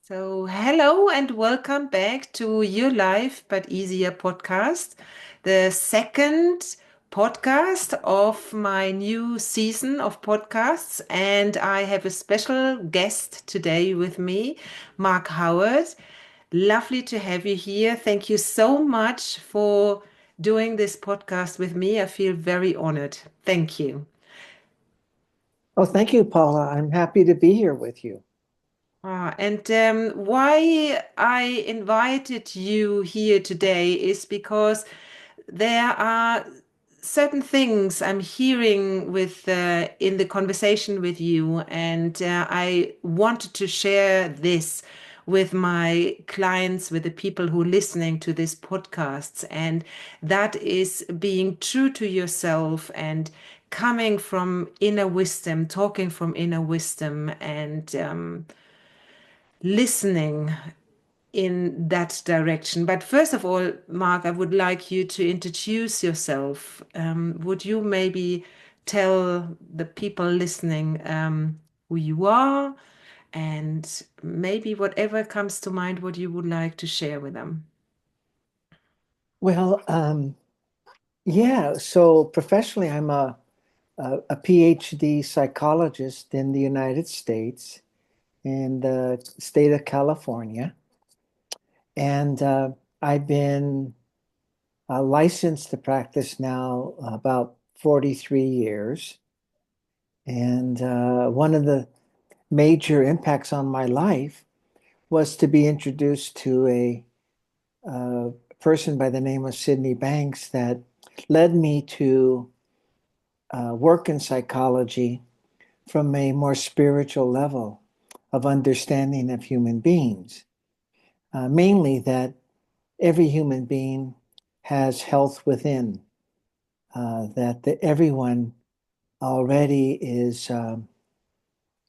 So, hello and welcome back to Your Life But Easier podcast, the second podcast of my new season of podcasts. And I have a special guest today with me, Mark Howard. Lovely to have you here. Thank you so much for doing this podcast with me. I feel very honored. Thank you. Oh, thank you, Paula. I'm happy to be here with you. And why I invited you here today is because there are certain things I'm hearing with in the conversation with you, and I wanted to share this with my clients, with the people who are listening to this podcasts, and that is being true to yourself and coming from inner wisdom, talking from inner wisdom, and listening in that direction. But first of all, Mark, I would like you to introduce yourself. Would you maybe tell the people listening who you are and maybe whatever comes to mind, what you would like to share with them? Well, yeah, so professionally, I'm a PhD psychologist in the United States, in the state of California. And I've been licensed to practice now about 43 years. And one of the major impacts on my life was to be introduced to a person by the name of Sydney Banks that led me to work in psychology from a more spiritual level of understanding of human beings. Mainly that every human being has health within, everyone already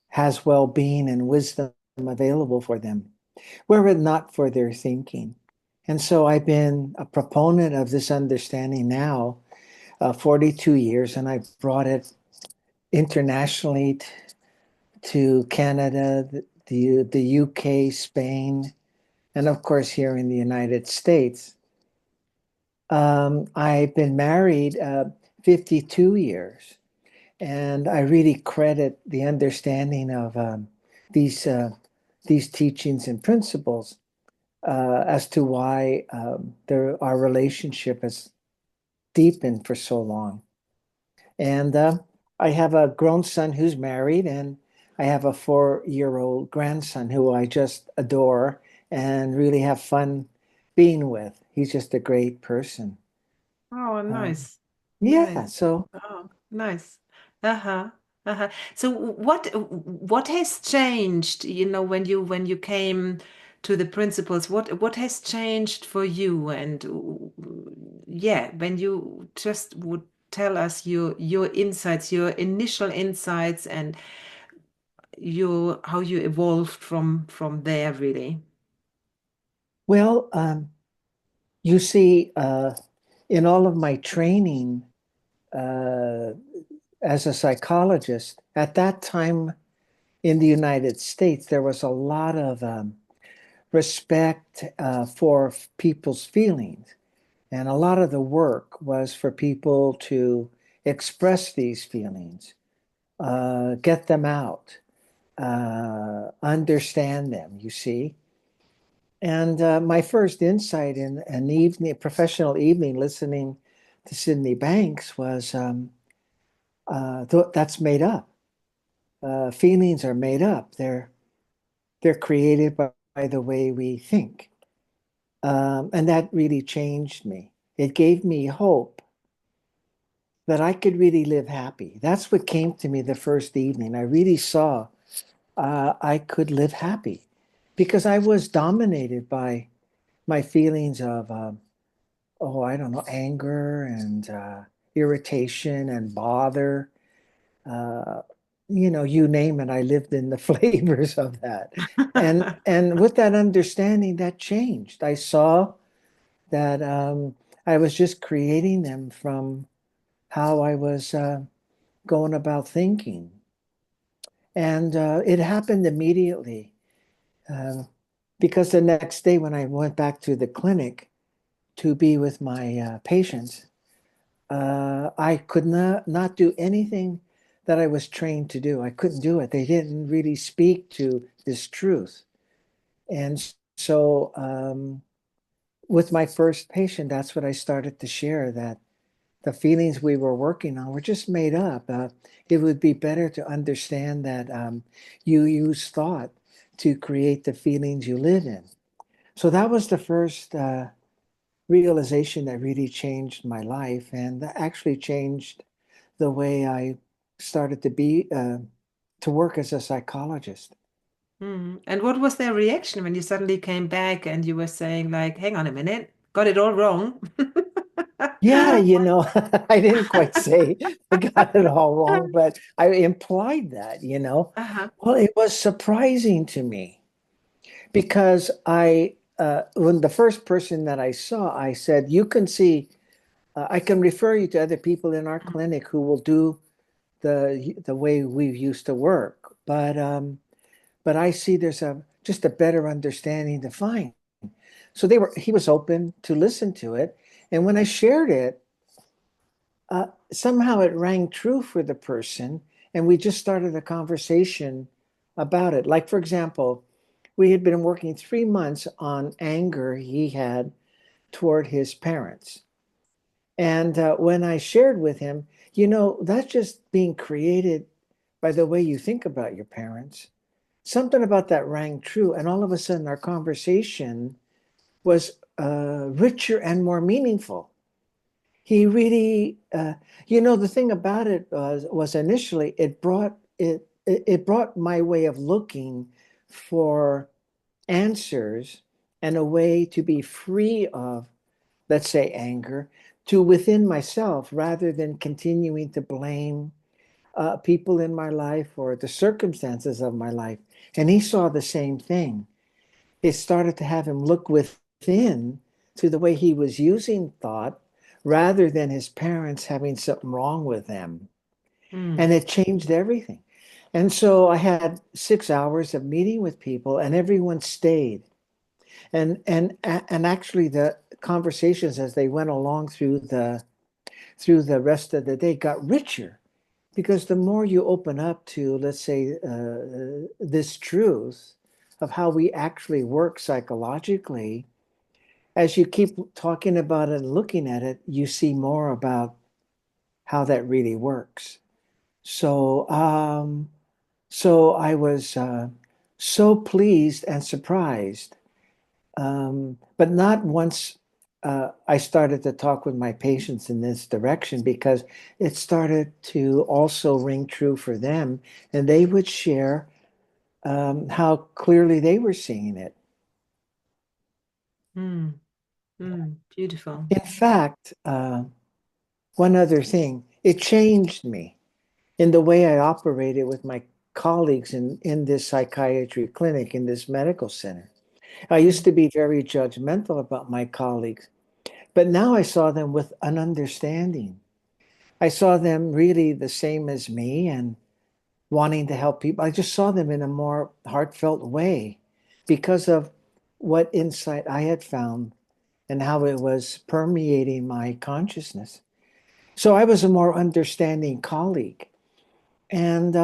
has well-being and wisdom available for them, were it not for their thinking. And so I've been a proponent of this understanding now 42 years, and I've brought it internationally to Canada, the UK, Spain, and of course here in the United States. I've been married 52 years, and I really credit the understanding of these uh, these teachings and principles as to why our relationship has deepened for so long. And I have a grown son who's married, and I have a 4-year-old grandson who I just adore and really have fun being with. He's just a great person. Oh, Um, nice. yeah, Nice. so Oh, nice. Uh-huh. Uh-huh. So what has changed, when you came to the principles, what has changed for you? And yeah, when you just would tell us your insights, your initial insights and your how you evolved from there really. well, you see, in all of my training uh, as a psychologist, at that time in the United States, there was a lot of respect for people's feelings. And a lot of the work was for people to express these feelings, get them out, understand them, you see. And my first insight in an evening, a professional evening, listening to Sydney Banks was that's made up. Feelings are made up. They're created by the way we think. And that really changed me. It gave me hope that I could really live happy. That's what came to me the first evening. I really saw I could live happy because I was dominated by my feelings of, oh, I don't know, anger and irritation and bother. Uh, you name it. I lived in the flavors of that, and with that understanding, that changed. I saw that I was just creating them from how I was going about thinking. And it happened immediately. because the next day when I went back to the clinic to be with my patients, I could not do anything that I was trained to do. I couldn't do it. They didn't really speak to this truth. And so with my first patient, that's what I started to share, that the feelings we were working on were just made up. It would be better to understand that you use thought to create the feelings you live in. So that was the first realization that really changed my life and that actually changed the way I started to work as a psychologist. And what was their reaction when you suddenly came back and you were saying, like, hang on a minute, got it all wrong? Yeah, I didn't quite say I got it all wrong, but I implied that. Uh-huh. Well, it was surprising to me because when the first person that I saw, I said, you can see, I can refer you to other people in our clinic who will do the way we used to work. But I see there's just a better understanding to find. So he was open to listen to it. And when I shared it, somehow it rang true for the person. And we just started a conversation about it. Like, for example, we had been working 3 months on anger he had toward his parents. And when I shared with him, that's just being created by the way you think about your parents. Something about that rang true. And all of a sudden, our conversation was richer and more meaningful. He really, the thing about it was initially it brought my way of looking for answers and a way to be free of, let's say, anger to within myself rather than continuing to blame people in my life or the circumstances of my life. And he saw the same thing. It started to have him look within to the way he was using thought rather than his parents having something wrong with them. Mm. And it changed everything. And so I had 6 hours of meeting with people, and everyone stayed. And actually, the conversations as they went along through the rest of the day got richer because the more you open up to, let's say, this truth of how we actually work psychologically, as you keep talking about it and looking at it, you see more about how that really works. So, so I was so pleased and surprised, but not once I started to talk with my patients in this direction because it started to also ring true for them, and they would share how clearly they were seeing it. Mm. Beautiful. In fact, one other thing, it changed me in the way I operated with my colleagues in this psychiatry clinic, in this medical center. I used Mm. to be very judgmental about my colleagues, but now I saw them with an understanding. I saw them really the same as me and wanting to help people. I just saw them in a more heartfelt way because of what insight I had found and how it was permeating my consciousness. So I was a more understanding colleague. And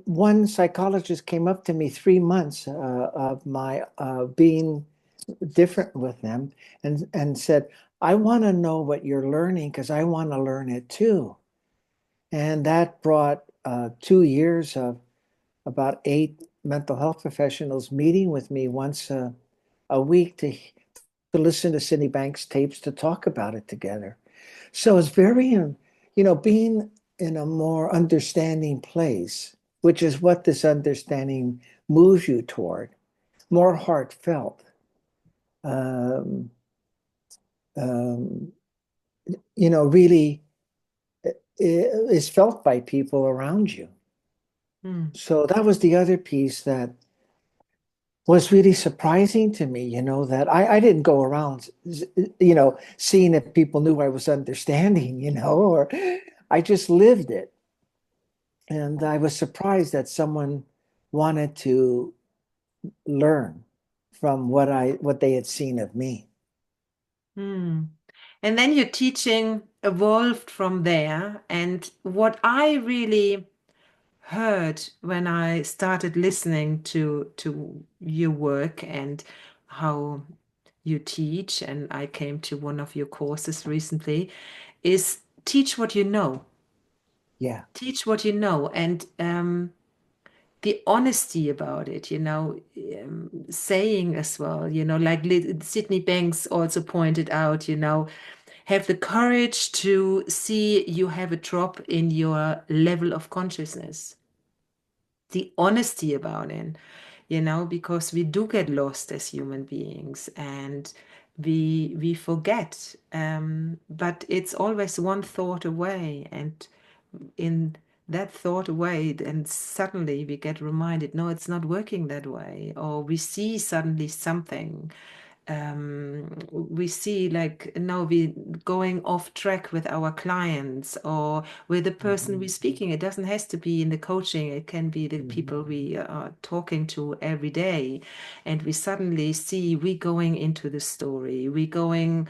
one psychologist came up to me 3 months of my being different with them and said, I want to know what you're learning because I want to learn it too. And that brought 2 years of about 8 mental health professionals meeting with me once a week to listen to Sydney Banks tapes to talk about it together. So it's very, being in a more understanding place, which is what this understanding moves you toward, more heartfelt, um, um, really is felt by people around you. Mm. So that was the other piece that was really surprising to me, that I didn't go around, seeing if people knew I was understanding, or I just lived it. And I was surprised that someone wanted to learn from what they had seen of me. Hmm. And then your teaching evolved from there. And what I really heard when I started listening to your work and how you teach, and I came to one of your courses recently, is teach what you know. Yeah. Teach what you know, and the honesty about it, saying as well, like Sydney Banks also pointed out, have the courage to see you have a drop in your level of consciousness, the honesty about it, because we do get lost as human beings and we forget. But it's always one thought away, and in that thought away, and suddenly we get reminded, no, it's not working that way, or we see suddenly something, we see like now we going off track with our clients or with the person we're Mhm. speaking. It doesn't has to be in the coaching, it can be the Mhm. people we are talking to every day, and we suddenly see we going into the story, we going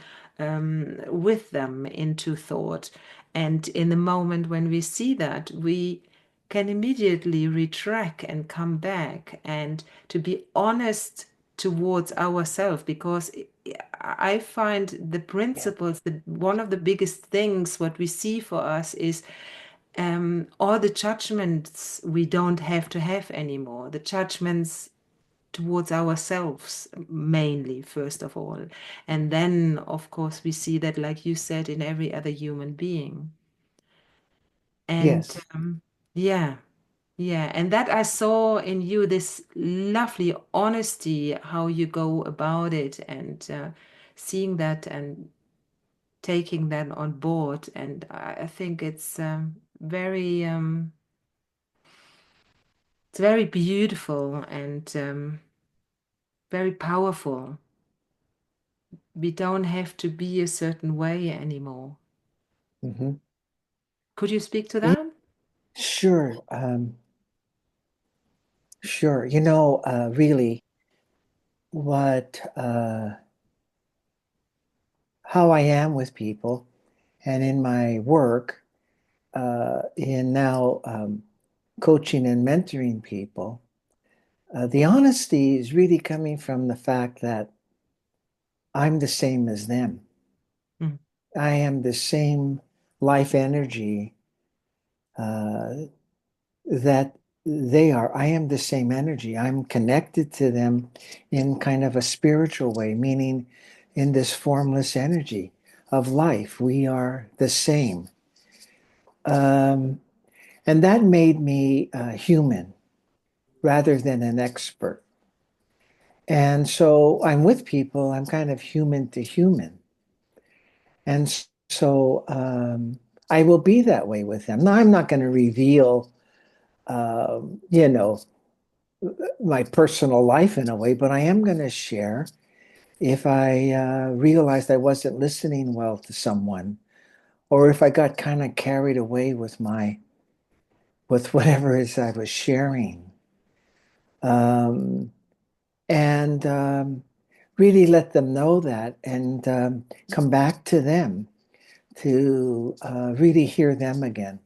with them into thought, and in the moment when we see that, we can immediately retract and come back and to be honest towards ourselves, because I find the Yeah. principles that one of the biggest things what we see for us is all the judgments we don't have to have anymore, the judgments towards ourselves mainly first of all, and then of course we see that, like you said, in every other human being. And Yes. yeah. Yeah, and that I saw in you, this lovely honesty, how you go about it, and seeing that and taking that on board. And I think it's very beautiful and very powerful. We don't have to be a certain way anymore. Hmm. Could you speak to Yeah, that? sure. Sure. Really, what how I am with people and in my work, in now coaching and mentoring people, the honesty is really coming from the fact that I'm the same as them. Mm, I am the same life energy uh, that they are. I am the same energy. I'm connected to them in kind of a spiritual way, meaning in this formless energy of life. We are the same. Um, and that made me human rather than an expert. And so I'm with people, I'm kind of human to human. And so I will be that way with them. Now, I'm not going to reveal, you know, my personal life in a way, but I am going to share if I realized I wasn't listening well to someone, or if I got kind of carried away with with whatever it is I was sharing. Um, and really let them know that and come back to them to really hear them again.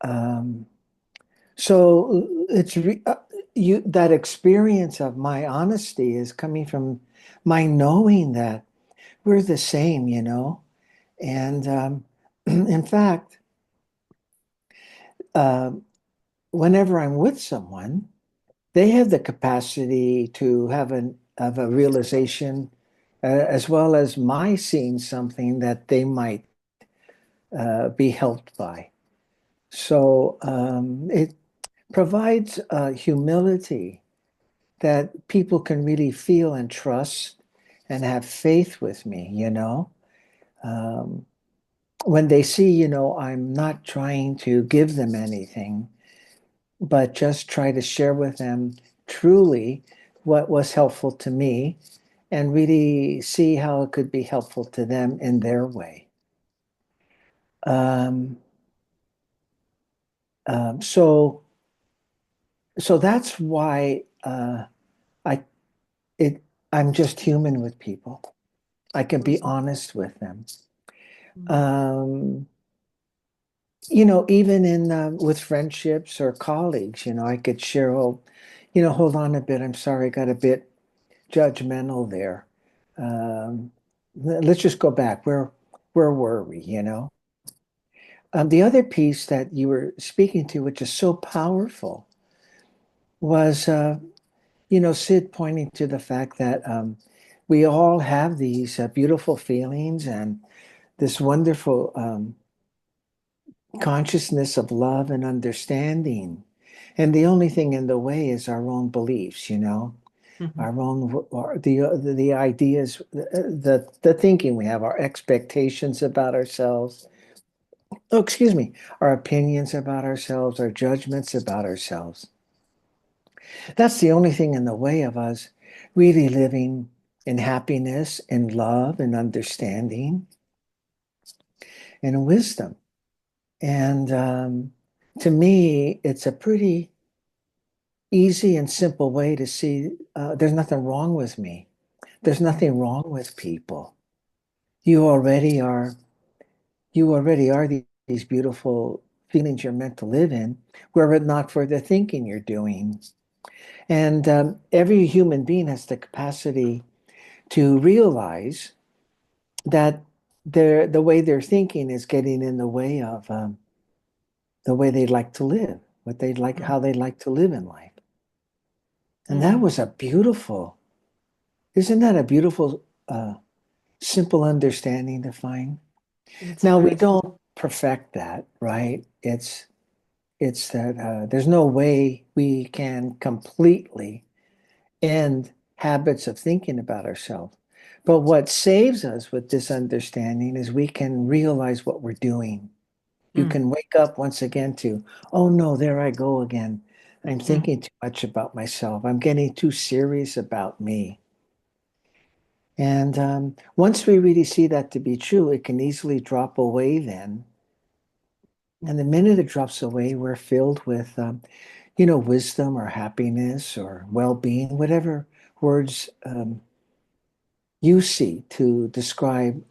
Um, so it's that experience of my honesty is coming from my knowing that we're the same, And in fact, uh, whenever I'm with someone, they have the capacity to have a realization, as well as my seeing something that they might be helped by. So it provides humility that people can really feel and trust and have faith with me, Um, when they see, I'm not trying to give them anything, but just try to share with them truly what was helpful to me and really see how it could be helpful to them in their way. Um, um, so, so that's why. it, I'm just human with people. I can be Awesome. honest with them. Mm. Um, even in with friendships or colleagues, I could share, oh, hold on a bit. I'm sorry, I got a bit judgmental there. Um, let's just go back. Where were we, the other piece that you were speaking to, which is so powerful, was, Sid pointing to the fact that we all have these beautiful feelings and this wonderful consciousness of love and understanding. And the only thing in the way is our own beliefs, Mhm. our own the ideas, the thinking we have, our expectations about ourselves. Oh, excuse me, our opinions about ourselves, our judgments about ourselves. That's the only thing in the way of us really living in happiness and love and understanding and wisdom. And to me, it's a pretty easy and simple way to see there's nothing wrong with me. There's Mm. nothing wrong with people. You already are, you already are these beautiful feelings you're meant to live in, were it not for the thinking you're doing. And every human being has the capacity to realize that the way they're thinking is getting in the way of the way they'd like to live, what they'd like, Mm. how they'd like to live in life. And that Mm. was a beautiful, isn't that a beautiful, simple understanding to find? It's Now we very. don't perfect that, right? It's that there's no way we can completely end habits of thinking about ourselves. But what saves us with this understanding is we can realize what we're doing. You Mm. can wake up once again to, oh no, there I go again. I'm Mm. thinking too much about myself. I'm getting too serious about me. And once we really see that to be true, it can easily drop away then. And the minute it drops away, we're filled with, wisdom or happiness or well-being, whatever words you see to describe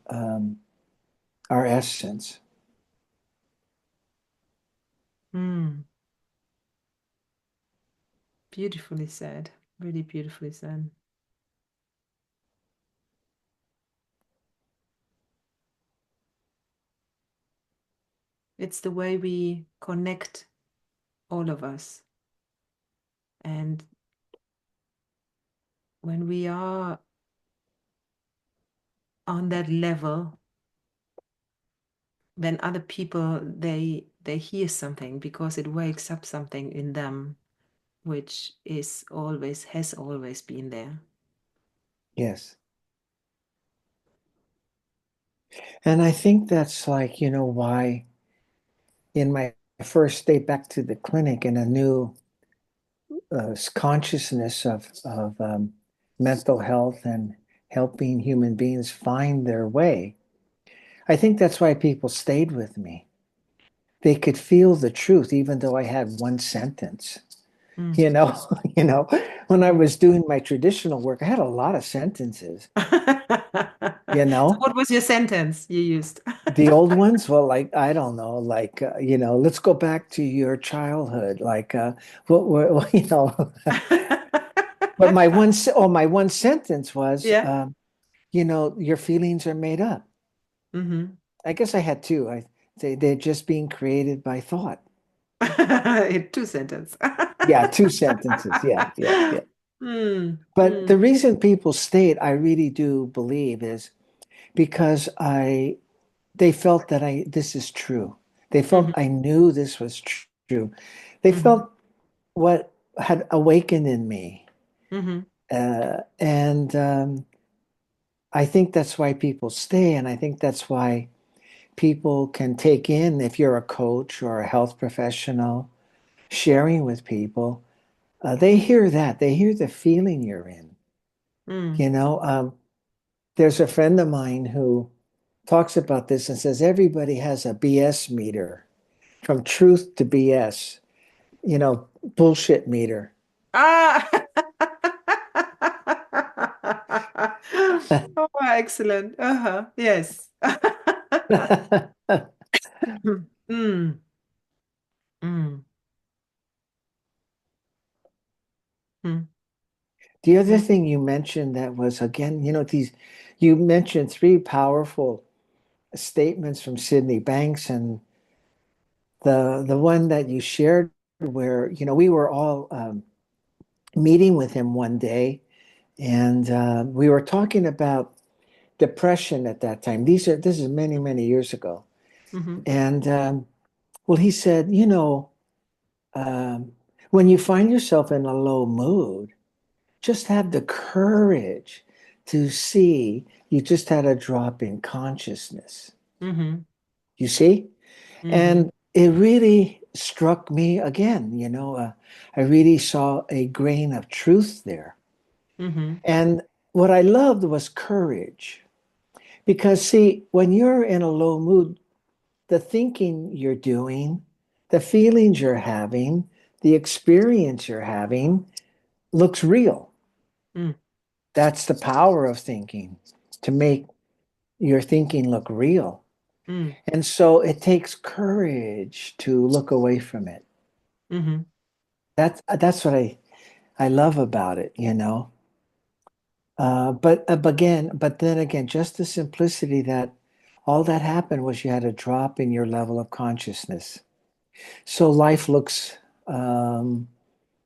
our essence. Mm. Beautifully said. Really beautifully said. It's the way we connect, all of us. And when we are on that level, when other people they hear something because it wakes up something in them, which is always has always been there. Yes. And I think that's like, why in my first day back to the clinic in a new consciousness of mental health and helping human beings find their way. I think that's why people stayed with me. They could feel the truth, even though I had one sentence. Mm. You know, when I was doing my traditional work, I had a lot of sentences. You So know, what was your sentence you used? the old ones, well, like I don't know, like let's go back to your childhood. Like, what, But my one sentence was, Yeah. your feelings are made up. Hmm. I guess I had two. They're just being created by thought. In two sentences. Yeah, two sentences. Yeah, yeah, yeah. Mm, But mm, the reason people stayed, I really do believe, is because they felt that this is true. They felt mhm, I knew this was true. They mhm, felt what had awakened in me. mhm, And I think that's why people stay. And I think that's why people can take in, if you're a coach or a health professional, sharing with people, they hear that. They hear the feeling you're in. mm. You know, there's a friend of mine who talks about this and says everybody has a BS meter, from truth to BS, bullshit meter. Ah. excellent. Uh-huh. Yes. Mm, mm, mm, The other mm, thing you mentioned that was again, you mentioned three powerful statements from Sydney Banks, and the one that you shared where, we were all meeting with him one day, and we were talking about depression at that time. This is many, many years ago. mhm, And well, he said, um, when you find yourself in a low mood, just have the courage to see you just had a drop in consciousness. mhm, You see? mhm, And it really struck me again, I really saw a grain of truth there. mhm, And what I loved was courage. Because, see, when you're in a low mood, the thinking you're doing, the feelings you're having, the experience you're having looks real. mm, That's the power of thinking, to make your thinking look real. mm, And so it takes courage to look away from it. mhm. That's what I love about it. But then again, just the simplicity that all that happened was you had a drop in your level of consciousness. So life looks um,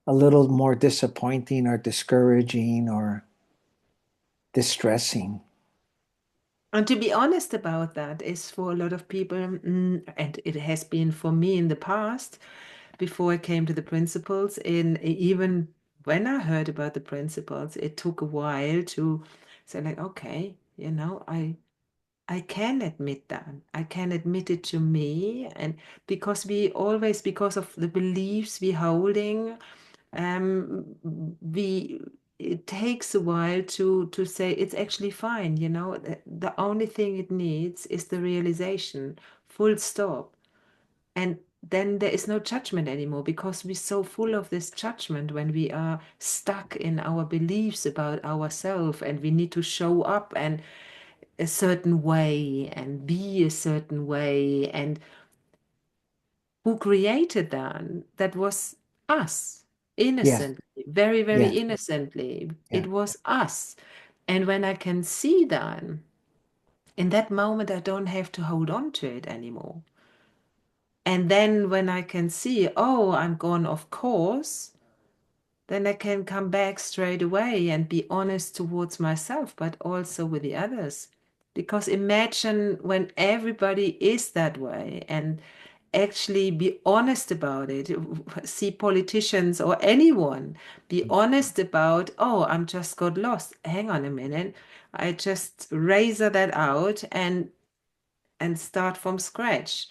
a little more disappointing or discouraging or distressing. And to be honest about that is for a lot of people, and it has been for me in the past, before I came to the principles, in even when I heard about the principles, it took a while to say like, okay, I can admit that. I can admit it to me. And because we always, because of the beliefs we holding, we it takes a while to say it's actually fine, the only thing it needs is the realization, full stop. And then there is no judgment anymore because we're so full of this judgment when we are stuck in our beliefs about ourselves and we need to show up and a certain way and be a certain way. And who created that? That was us, Yes, innocently, very, very yes, innocently. yeah, It was us. And when I can see that, in that moment, I don't have to hold on to it anymore. And then when I can see, oh, I'm gone off course, then I can come back straight away and be honest towards myself, but also with the others. Because imagine when everybody is that way and actually be honest about it. See politicians or anyone be honest about, oh, I'm just got lost. Hang on a minute. I just razor that out and start from scratch.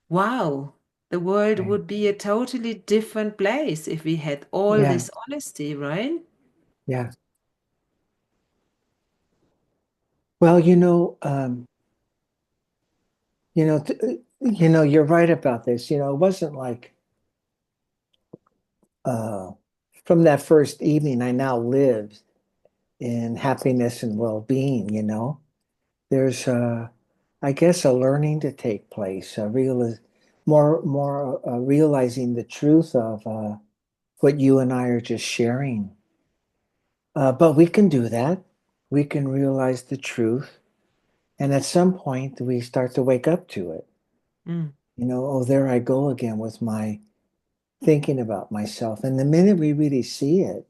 Wow, the world right. would be a totally different place if we had all Yeah, this honesty, right? yeah. Well, you're right about this. It wasn't like uh, from that first evening, I now live in happiness and well-being. There's, I guess, a learning to take place, more realizing the truth of what you and I are just sharing. But we can do that. We can realize the truth, and at some point, we start to wake up to it. Mm, Oh, there I go again with my thinking about myself. And the minute we really see it,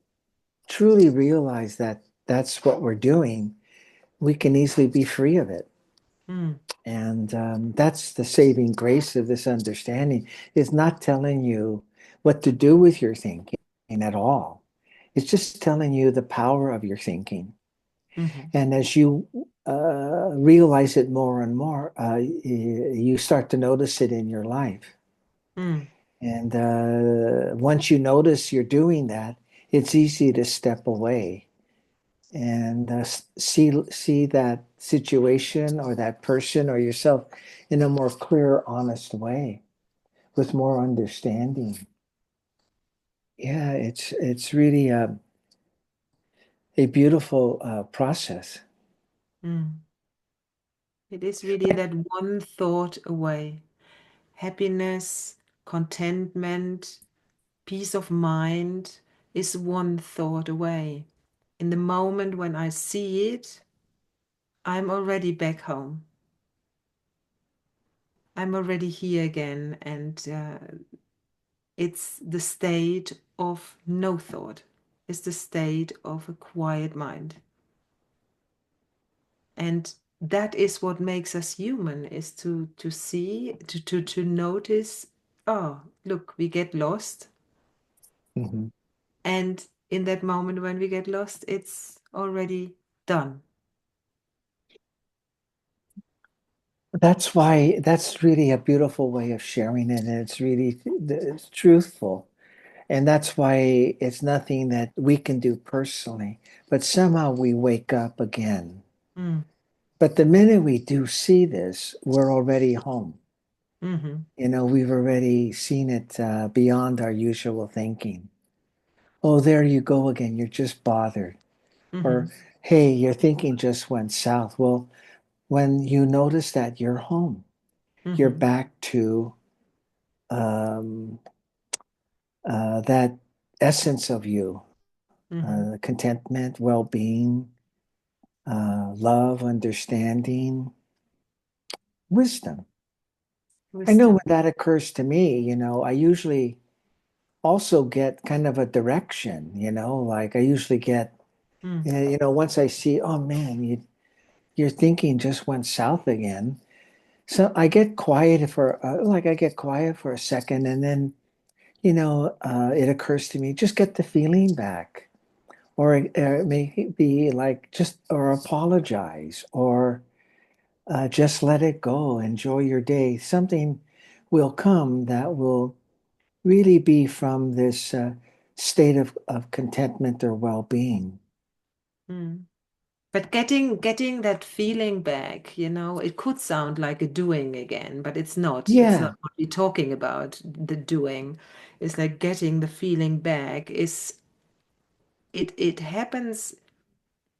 truly realize that that's what we're doing, we can easily be free of it. mm, And that's the saving grace of this understanding, is not telling you what to do with your thinking at all. It's just telling you the power of your thinking. mhm, And as you realize it more and more, you start to notice it in your life. mm, And once you notice you're doing that, it's easy to step away and see that situation or that person or yourself in a more clear, honest way with more understanding. Yeah, it's really a beautiful process. mm. It is really that one thought away. Happiness, contentment, peace of mind is one thought away. In the moment when I see it, I'm already back home. I'm already here again, and it's the state of no thought. It's the state of a quiet mind. And that is what makes us human, is to see, to notice, oh, look, we get lost. Mhm. And in that moment when we get lost, it's already done. That's why that's really a beautiful way of sharing it, and it's truthful. And that's why it's nothing that we can do personally, but somehow we wake up again. Mm, But the minute we do see this, we're already home. mm-hmm, We've already seen it beyond our usual thinking. Oh, there you go again. You're just bothered. mm-hmm, Or, hey, your thinking just went south. Well, when you notice that, you're home. You're mm-hmm, back to um, that essence of you, mm-hmm. contentment, well being, love, understanding, wisdom. I know when Wisdom. that occurs to me, I usually also get kind of a direction, like I usually get, Mm, once I see, oh man, your thinking just went south again. So I get quiet I get quiet for a second, and then, it occurs to me, just get the feeling back. Or it may be like just, or apologize, or just let it go, enjoy your day. Something will come that will really be from this state of contentment or well-being. mm. But getting that feeling back, it could sound like a doing again, but it's not. It's not Yeah, what we're talking about, the doing. It's like getting the feeling back is it happens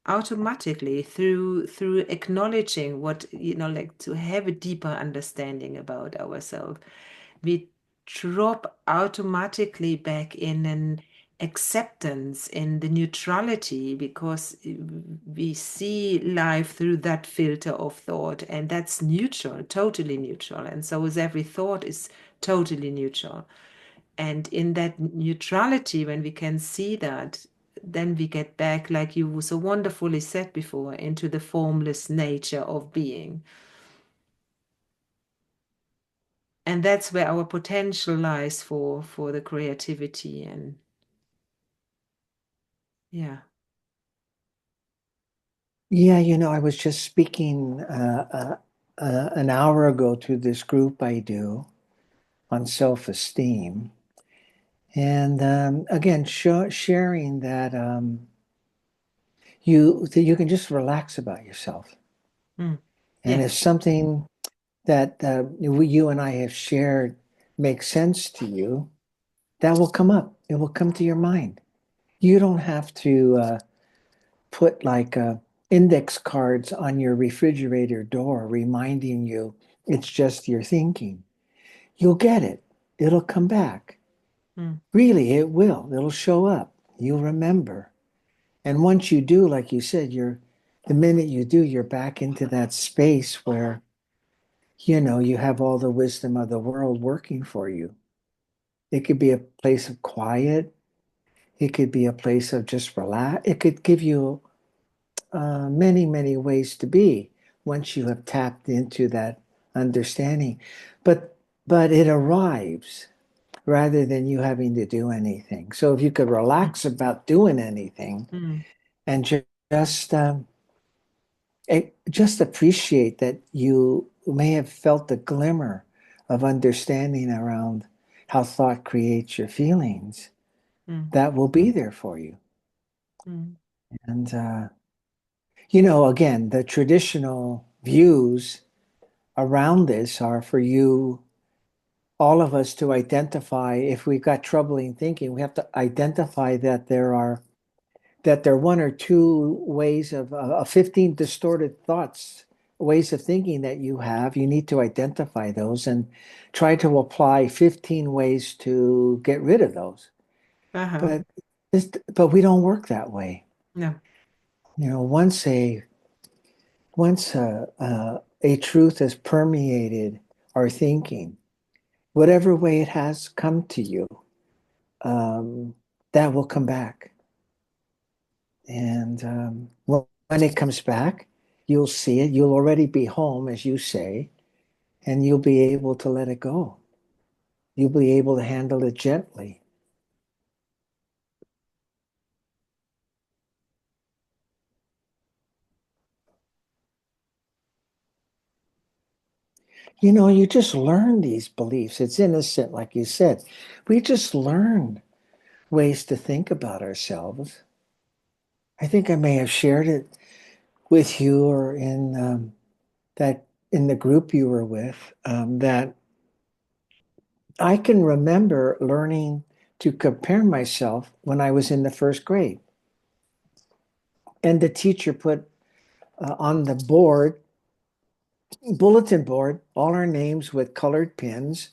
automatically through acknowledging what, like to have a deeper understanding about ourselves. We drop automatically back in an acceptance, in the neutrality, because we see life through that filter of thought, and that's neutral, totally neutral. And so is every thought is totally neutral. And in that neutrality, when we can see that, then we get back, like you so wonderfully said before, into the formless nature of being. And that's where our potential lies for the creativity. And yeah. yeah, I was just speaking an hour ago to this group I do on self-esteem. And again, sharing that you can just relax about yourself. Mm. And Yeah. if something that you and I have shared makes sense to you, that will come up. It will come to your mind. You don't have to put like index cards on your refrigerator door reminding you it's just your thinking. You'll get it. It'll come back. Mm. Really, it will. It'll show up. You'll remember. And once you do, like you said, the minute you do, you're back into that space where, you have all the wisdom of the world working for you. It could be a place of quiet. It could be a place of just relax. It could give you many, many ways to be once you have tapped into that understanding. But but it arrives rather than you having to do anything. So if you could Mm. relax about doing anything Mm. and just just appreciate that you may have felt a glimmer of understanding around how thought creates your feelings, Mm. that will be there for you. Mm. And again, the traditional views around this are for all of us to identify if we've got troubling thinking, we have to identify that there are that there are one or two ways of 15 distorted thoughts, ways of thinking that you have. You need to identify those and try to apply 15 ways to get rid of those. Uh-huh. But but we don't work that way. No. You know, once a truth has permeated our thinking, whatever way it has come to you, um, that will come back. And when it comes back, you'll see it. You'll already be home, as you say, and you'll be able to let it go. You'll be able to handle it gently. You know, you just learn these beliefs. It's innocent, like you said. We just learn ways to think about ourselves. I think I may have shared it with you or in that in the group you were with, that I can remember learning to compare myself when I was in the first grade. And the teacher put on the board, bulletin board, all our names with colored pins,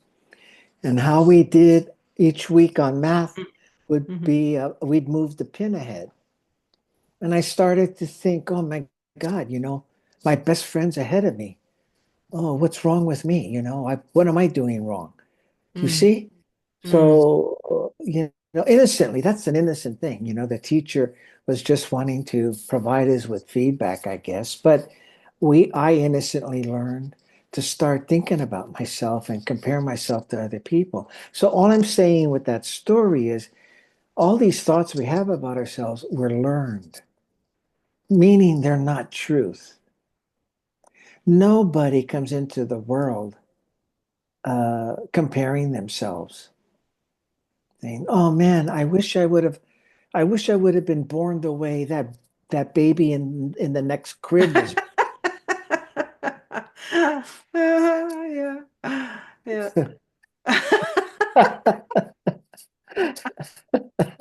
and how we did each week on math would Mm-hmm. be we'd move the pin ahead. And I started to think, oh my God, you know, my best friend's ahead of me. Oh, what's wrong with me? You know, what am I doing wrong? You Mm. see? Mm. So, you know, innocently, that's an innocent thing. You know, the teacher was just wanting to provide us with feedback, I guess. But I innocently learned to start thinking about myself and compare myself to other people. So all I'm saying with that story is all these thoughts we have about ourselves were learned, meaning they're not truth. Nobody comes into the world comparing themselves, saying, "Oh man, I wish I would have been born the way that baby in the next crib was." Yeah. Yeah.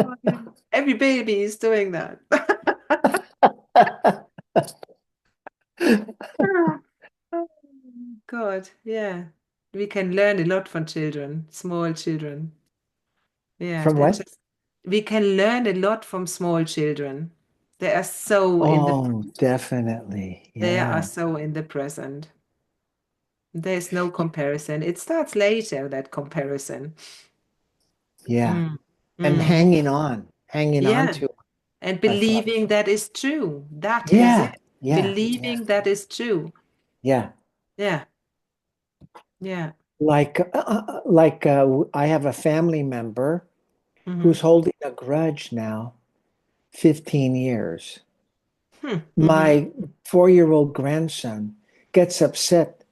Oh, yeah. Every baby is doing that. Oh, God, yeah. We can learn a lot from children, small children. Yeah, From they're what? just, we can learn a lot from small children. They are so in the, Oh, definitely. they are Yeah. so in the present. There's no comparison. It starts later, that comparison. Yeah. Mm. And Mm. hanging on Yeah. to And our thoughts. believing that is true. That is Yeah. it. Yeah. Yeah. Believing that is true. Yeah. Yeah. Yeah. I have a family member Hmm. who's holding a grudge now, 15 years. Hmm. Hmm. My 4-year-old grandson gets upset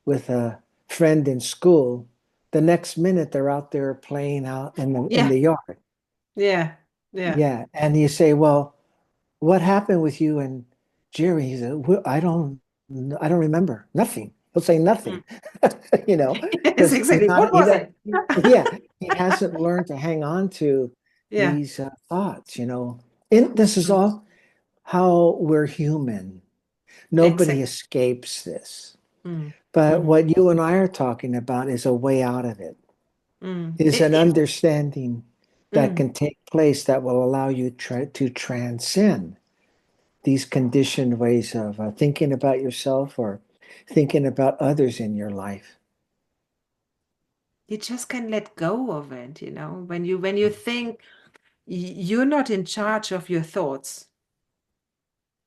with a friend in school. The next minute they're out there playing out in Yeah. the yard. Yeah. Yeah. Yeah. And you say, well, what happened with you and Jerry? He said, well, I don't remember. Nothing. He'll say Mm. nothing, you know, Yes, because exactly. What was it? yeah, he hasn't learned to hang on to Yeah. these thoughts, you know. This is Mm. all how we're human. Nobody Exactly. escapes this. Mm. But Hmm. what you and I are talking about is a way out of it, Mm. is an It, understanding that mm. can take place that will allow you to transcend these conditioned ways of thinking about yourself or thinking about others in your life. You just can let go of it, when you think you're not in charge of your thoughts,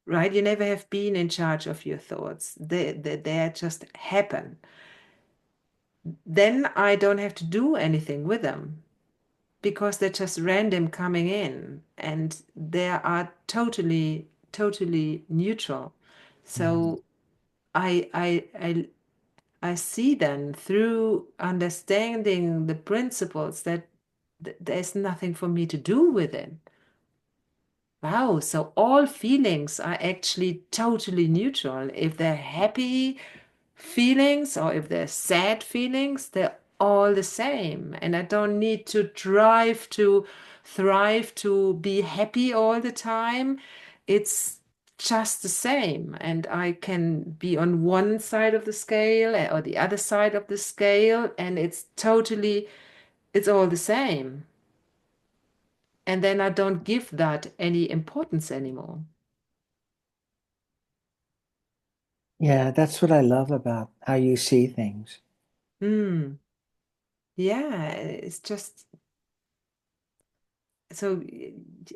right? You never have been in charge of your thoughts. They just happen. Then I don't have to do anything with them because they're just random coming in and they are totally neutral. Mm. So I see then through understanding the principles that there's nothing for me to do with it. Wow, so all feelings are actually totally neutral. If they're happy feelings or if they're sad feelings, they're all the same. And I don't need to drive to thrive to be happy all the time. It's just the same. And I can be on one side of the scale or the other side of the scale, and it's all the same. And then I don't give that any importance anymore. Yeah, that's what I love about how you see things. Hmm. Yeah, it's just so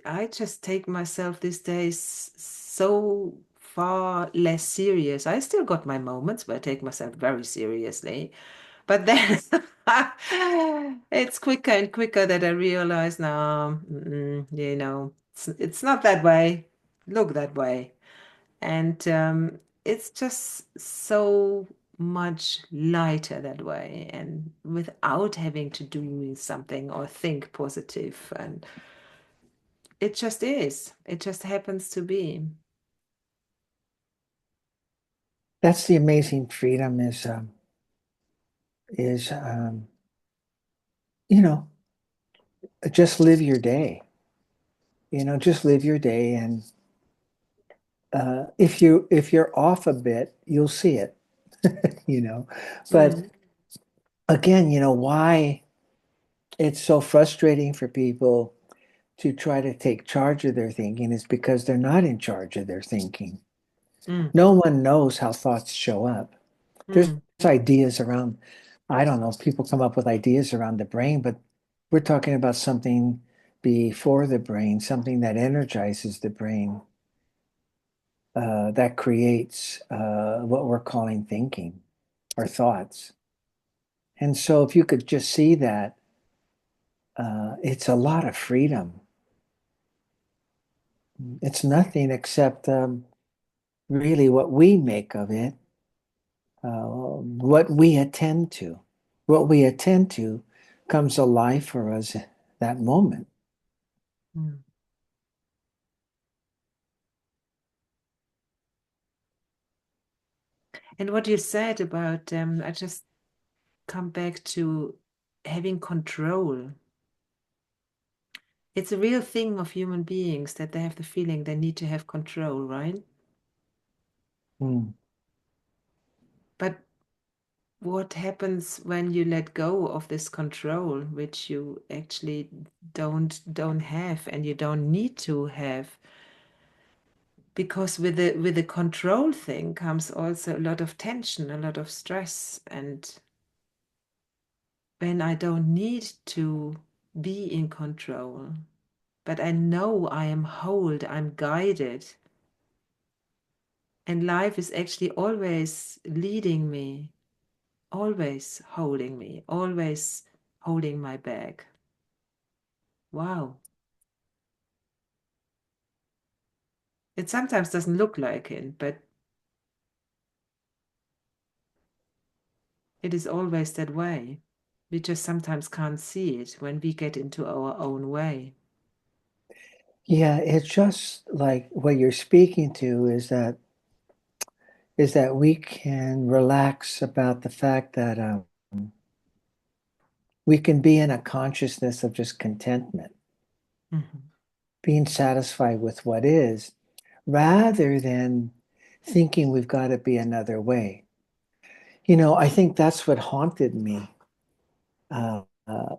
I just take myself these days so far less serious. I still got my moments where I take myself very seriously, but then it's quicker and quicker that I realize now, it's not that way. Look that way. And it's just so much lighter that way and without having to do something or think positive. And it just is. It just happens to be. That's the amazing freedom is you know, just live your day. Just live your day, and if you're off a bit, you'll see it. you know. But Mm, again, why it's so frustrating for people to try to take charge of their thinking is because they're not in charge of their thinking. mm, No one knows how thoughts show up. There's mm, ideas around, I don't know, people come up with ideas around the brain, but we're talking about something before the brain, something that energizes the brain, that creates what we're calling thinking or thoughts. And so if you could just see that, it's a lot of freedom. It's nothing except really what we make of it, what we attend to. What we attend to comes alive for us that moment. mm. And what you said about, I just come back to having control. It's a real thing of human beings that they have the feeling they need to have control, right? Mm. But what happens when you let go of this control, which you actually don't have and you don't need to have? Because with the control thing comes also a lot of tension, a lot of stress, and when I don't need to be in control, but I know I am whole, I'm guided, and life is actually always leading me, always holding me, always holding my back. Wow. It sometimes doesn't look like it, but it is always that way. We just sometimes can't see it when we get into our own way. Yeah, it's just like what you're speaking to is that we can relax about the fact that we can be in a consciousness of just contentment, Mhm. being satisfied with what is, rather than thinking we've got to be another way. I think that's what haunted me,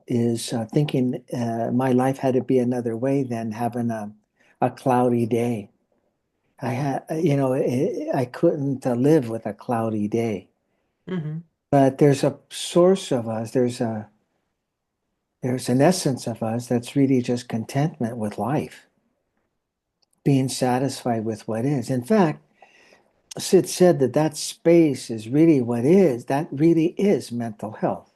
is thinking my life had to be another way than having a cloudy day. I couldn't live with a cloudy day. Mhm. But there's a source of us. There's an essence of us that's really just contentment with life, being satisfied with what is. In fact, Sid said that space is really what is. That really is mental health.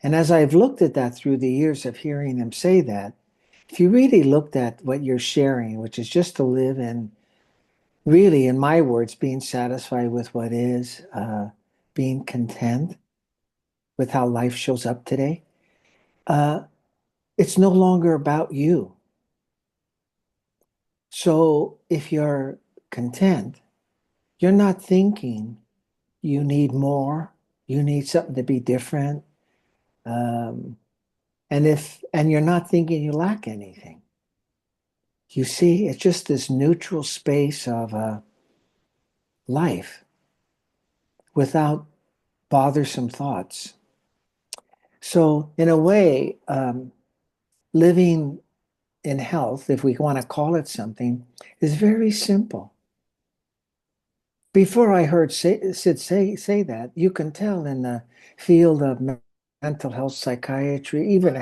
And as I've looked at that through the years of hearing him say that, if you really looked at what you're sharing, which is just to live in, really, in my words, being satisfied with what is, being content with how life shows up today, uh, it's no longer about you. So if you're content, you're not thinking you need more, you need something to be different. Um, and you're not thinking you lack anything. You see, it's just this neutral space of life without bothersome thoughts. So, in a way, living in health, if we want to call it something, is very simple. Before I heard Sid say that, you can tell in the field of mental health psychiatry, even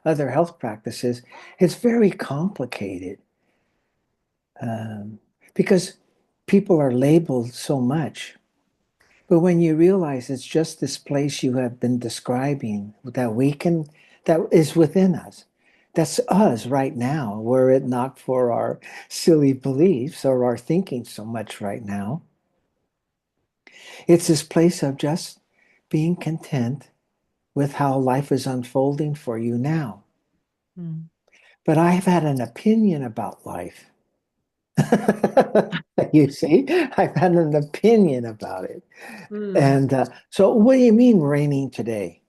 other health practices, it's very complicated um, because people are labeled so much. But when you realize it's just this place you have been describing that is within us, that's us right now, were it not for our silly beliefs or our thinking so much right now. It's this place of just being content with how life is unfolding for you now. Mm. But I've had an opinion about life. You see, I've had an opinion about it. Mm. And so, what do you mean raining today?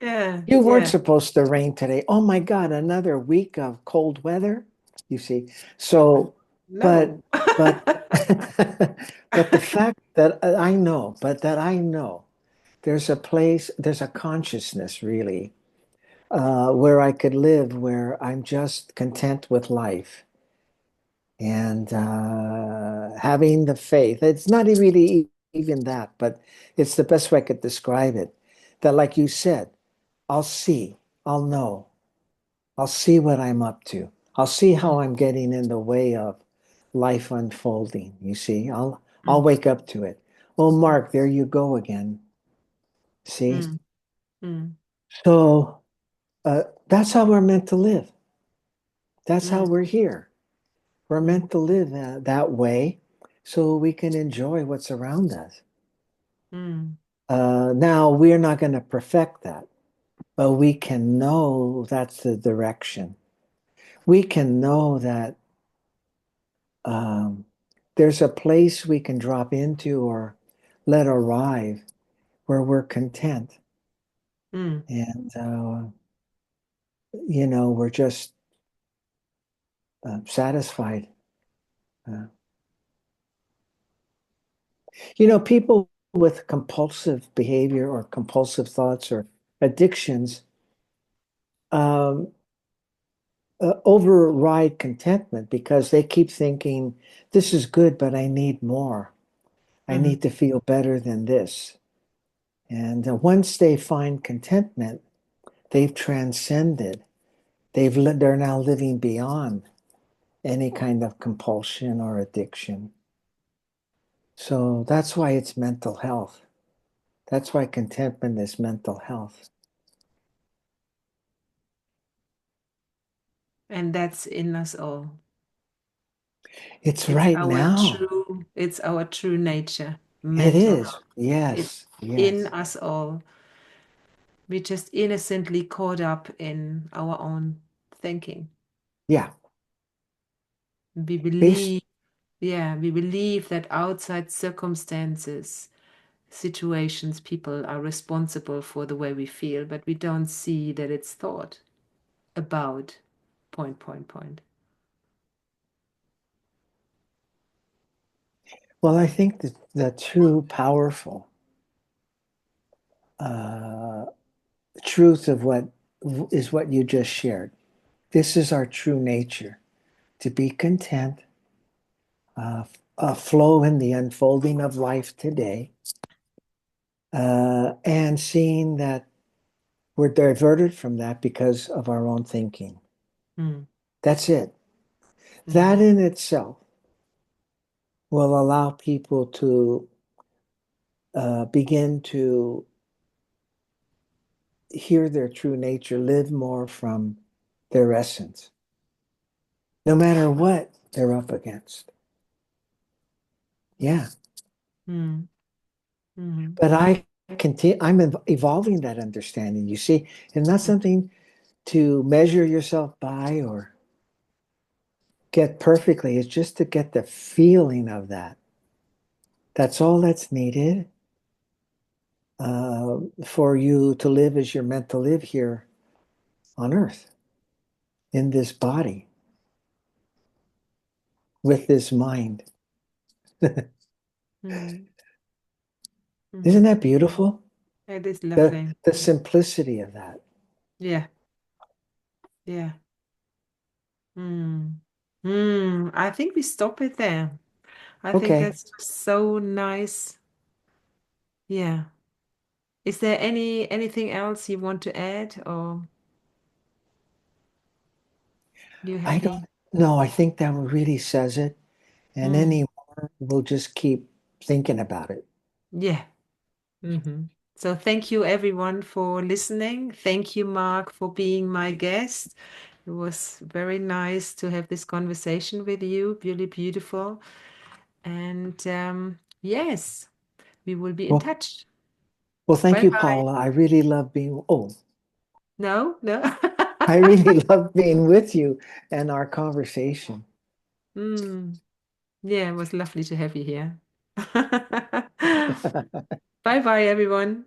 Yeah, You weren't yeah. supposed to rain today. Oh my God, another week of cold weather. You see, so, but, No. but, but the fact that I know there's a consciousness really where I could live, where I'm just content with life and having the faith. It's not really even that, but it's the best way I could describe it. That, like you said, I'll see, I'll know, I'll see what I'm up to. I'll see Mm, how I'm getting in the way of life unfolding. You see, I'll mm, wake up to it. Oh, Mark, there you go again. See? mm, mm, So that's how we're meant to live. That's how mm, we're here. We're mm, meant to live that way so we can enjoy what's around us. mm, Now, we're not going to perfect that, but we can know that's the direction. We can know that um, there's a place we can drop into or let arrive where we're content. mm. And, we're just satisfied. Uh, people with compulsive behavior or compulsive thoughts or addictions um, override contentment because they keep thinking, this is good, but I need more. I Mhm, need to feel better than this. And once they find contentment, they've transcended. They're now living beyond any kind of compulsion or addiction. So that's why it's mental health. That's why contentment is mental health. and that's in us all. It's right now. It's our true nature, It mental is. health. It's Yes. in Yes. us all. We just innocently caught up in our own thinking. Yeah. We Based believe, yeah, we believe that outside circumstances, situations, people are responsible for the way we feel, but we don't see that it's thought about point, point, point. Well, I think that the true powerful uh, truth of what is what you just shared. This is our true nature to be content, uh, flow in the unfolding of life today, and seeing that we're diverted from that because of our own thinking. Mm, That's it. That mm, in itself will allow people to begin to hear their true nature, live more from their essence, no matter what they're up against. Yeah. mm, mm, But I'm evolving that understanding, you see, and not mm, something to measure yourself by or get perfectly. It's just to get the feeling of that. That's all that's needed. for you to live as you're meant to live here on earth, in this body, with this mind. Mm, Isn't mhm. that beautiful? It is The lovely. the simplicity of that. Yeah, yeah. I think we stop it there. I think Okay. that's just so nice. Yeah. Is there anything else you want to add, or you I don't happy? know. I think that really says it. And Mm, any more, we'll just keep thinking about it. yeah. So thank you everyone for listening. Thank you, Mark, for being my guest. It was very nice to have this conversation with you. Really beautiful. And yes, we will be in Well, touch. well, thank Bye you, bye. Paula. I really love being, oh, No, no. I really love being with you and our conversation. Mm, yeah, it was lovely to have you here. Bye bye, everyone.